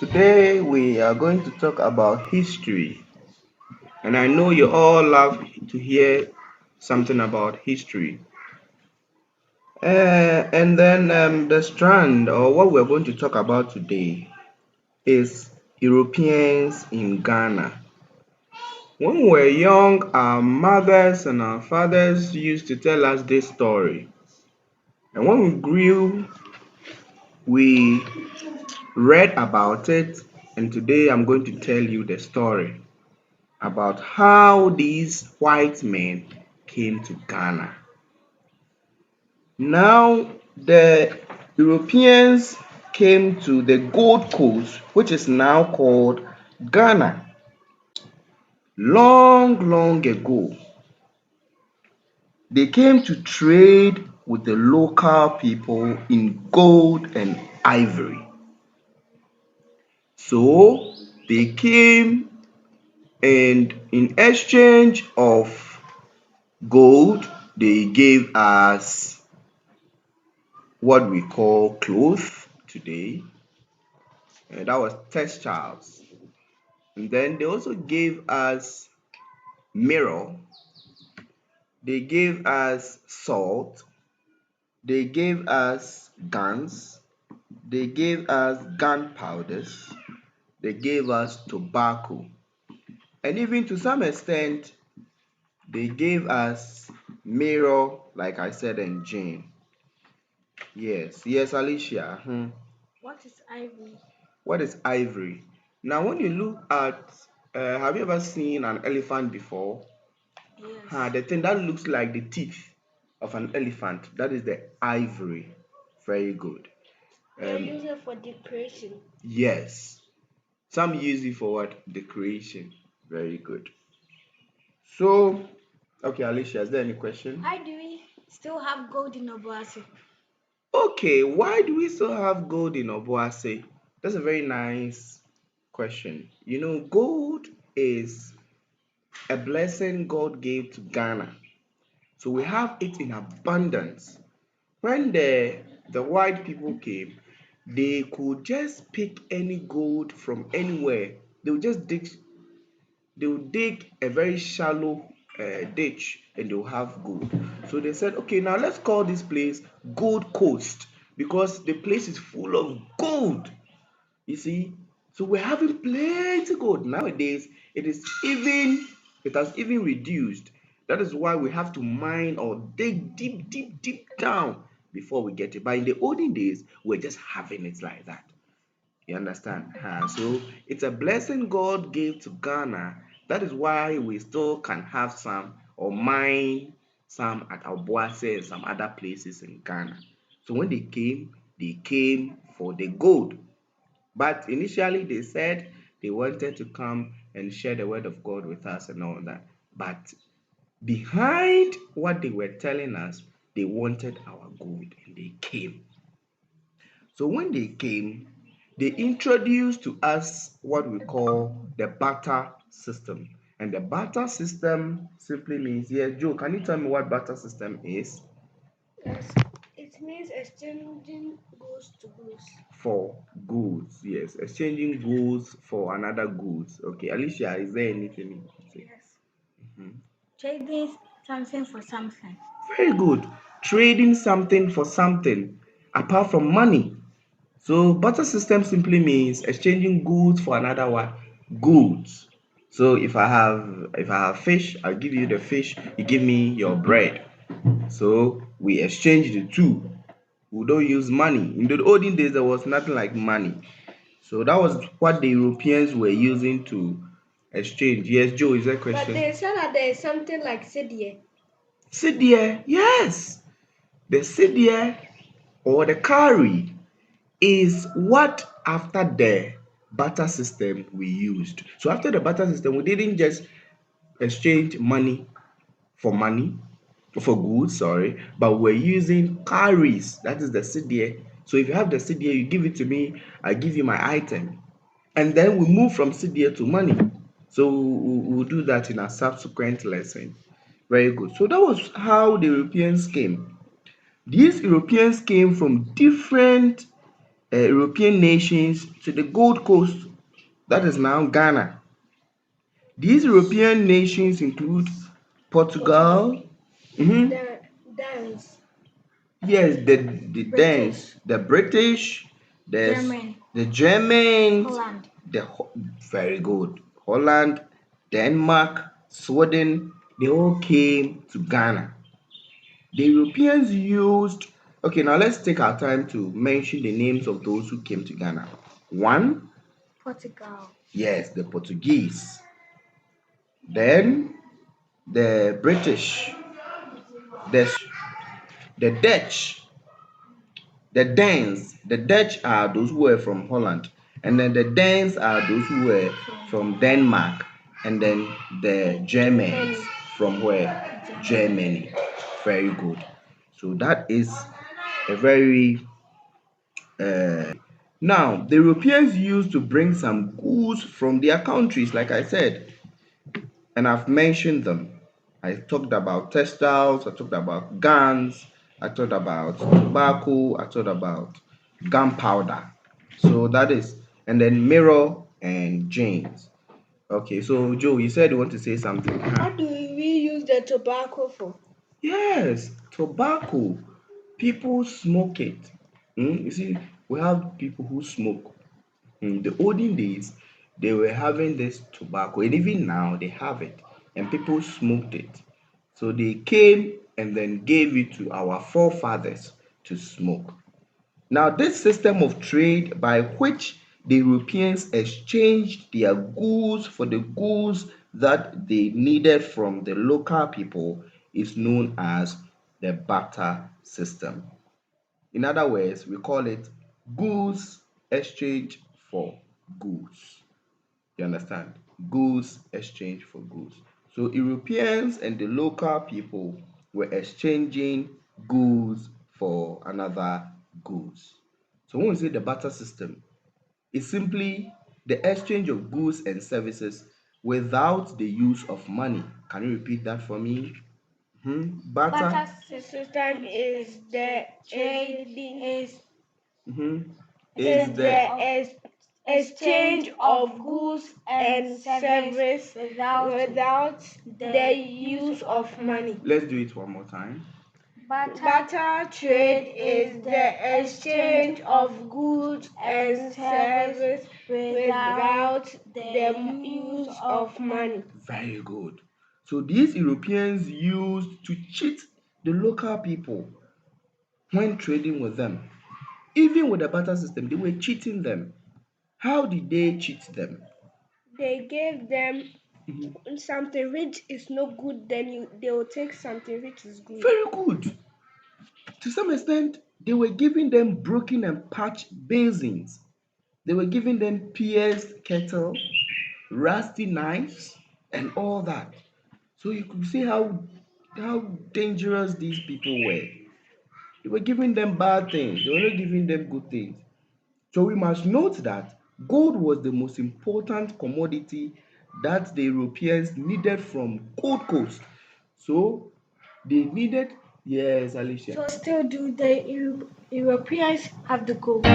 Today we are going to talk about history, and I know you all love to hear something about history. And then the strand, or what we're going to talk about today, is Europeans in Ghana. When we were young, our mothers and our fathers used to tell us this story, and when we grew, we read about it, and today I'm going to tell you the story about how these white men came to Ghana. Now, the Europeans came to the Gold Coast, which is now called Ghana. Long, long ago, they came to trade with the local people in gold and ivory. So, they came, and in exchange of gold, they gave us what we call cloth today, and that was textiles. And then they also gave us mirror, they gave us salt, they gave us guns, they gave us gunpowders, they gave us tobacco, and even to some extent, they gave us mirror, like I said, and gin. Yes, Alicia. What is ivory? What is ivory? Now, when you look at, have you ever seen an elephant before? Yes. The thing that looks like the teeth of an elephant, that is the ivory. Very good. They Um, use it for decoration. yes. Some use it for what? Decoration. Very good. So, okay, Alicia, is there any question? Why do we still have gold in Obuasi? Okay, why do we still have gold in Obuasi? That's a very nice question. You know, gold is a blessing God gave to Ghana. So we have it in abundance. When the white people came, they could just pick any gold from anywhere. They would dig a very shallow ditch and they'll have gold. So they said, okay, now let's call this place Gold Coast because the place is full of gold. You see, so we're having plenty gold nowadays. It has even reduced. That is why we have to mine or dig deep, deep, deep down before we get it. But in the olden days, we're just having it like that. You understand? So it's a blessing God gave to Ghana. That is why we still can have some or mine some at Obuasi and some other places in Ghana. So when they came for the gold. But initially, they said they wanted to come and share the word of God with us and all that. But behind what they were telling us, they wanted our gold and they came. So when they came, they introduced to us what we call the barter system. And the barter system simply means, yeah, Joe, can you tell me what barter system is? Yes. It means exchanging goods to goods. For goods, yes, exchanging goods for another goods. Okay, Alicia, is there anything you can say? Yes. Mhm. Trading something for something. Very good. Trading something for something apart from money. So barter system simply means exchanging goods for another one. Goods. So if I have fish, I'll give you the fish, you give me your bread. So we exchange the two. We don't use money. In the olden days, there was nothing like money. So that was what the Europeans were using to exchange. Yes, Joe, is that But question? they said that there is something like Sidie. Sidie, yes. The Sidie or the carry is what after the barter system we used. So after the barter system, we didn't just exchange money for goods, sorry, but we're using carries. That is the Sidie. So if you have the Sidie, you give it to me, I give you my item. And then we move from CDA to money. So we'll do that in a subsequent lesson. Very good. So that was how the Europeans came. These Europeans came from different European nations to the Gold Coast, that is now Ghana. These European nations include Portugal, mhm, The dance. yes, the British. Danes, the British, the German. the Germans, Holland. very good, Holland, Denmark, Sweden, they all came to Ghana. The Europeans used, okay, now let's take our time to mention the names of those who came to Ghana. One, Portugal. yes, the Portuguese. Then the British, the the Dutch, the Danes. The Dutch are those who were from Holland, and then the Danes are those who were from Denmark, and then the Germans Germany. from where? Germany. Germany. Very good. So that is a very now the Europeans used to bring some goods from their countries, like I said, and I've mentioned them. I talked about textiles, I talked about guns, I talked about tobacco, I talked about gunpowder. So that is, and then mirror and jeans. Okay, so Joe, you said you want to say something. What do we use the tobacco for? Yes, tobacco. People smoke it. You see, we have people who smoke. In the olden days, they were having this tobacco, and even now they have it, and people smoked it. So they came and then gave it to our forefathers to smoke. Now, this system of trade by which the Europeans exchanged their goods for the goods that they needed from the local people is known as the barter system. In other words, we call it goods exchange for goods. You understand? Goods exchange for goods. So Europeans and the local people were exchanging goods for another goods. So when we say the barter system, it's simply the exchange of goods and services without the use of money. Can you repeat that for me? Barter. Barter system is the trading Mhm. is Is the the exchange of goods and service without the use of money. let's do it one more time. Barter trade is the exchange of goods and service without the use of money. Very good. So these Europeans used to cheat the local people when trading with them. Even with the barter system, they were cheating them. How did they cheat them? They gave them Mhm. something which is not good, then they will take something which is good. Very good. To some extent, they were giving them broken and patched basins. They were giving them pierced kettle, rusty knives, and all that. So you could see how dangerous these people were. They were giving them bad things. They were not giving them good things. So we must note that gold was the most important commodity that the Europeans needed from Gold Coast. So they needed, yes, Alicia. So still do the Europeans have the gold?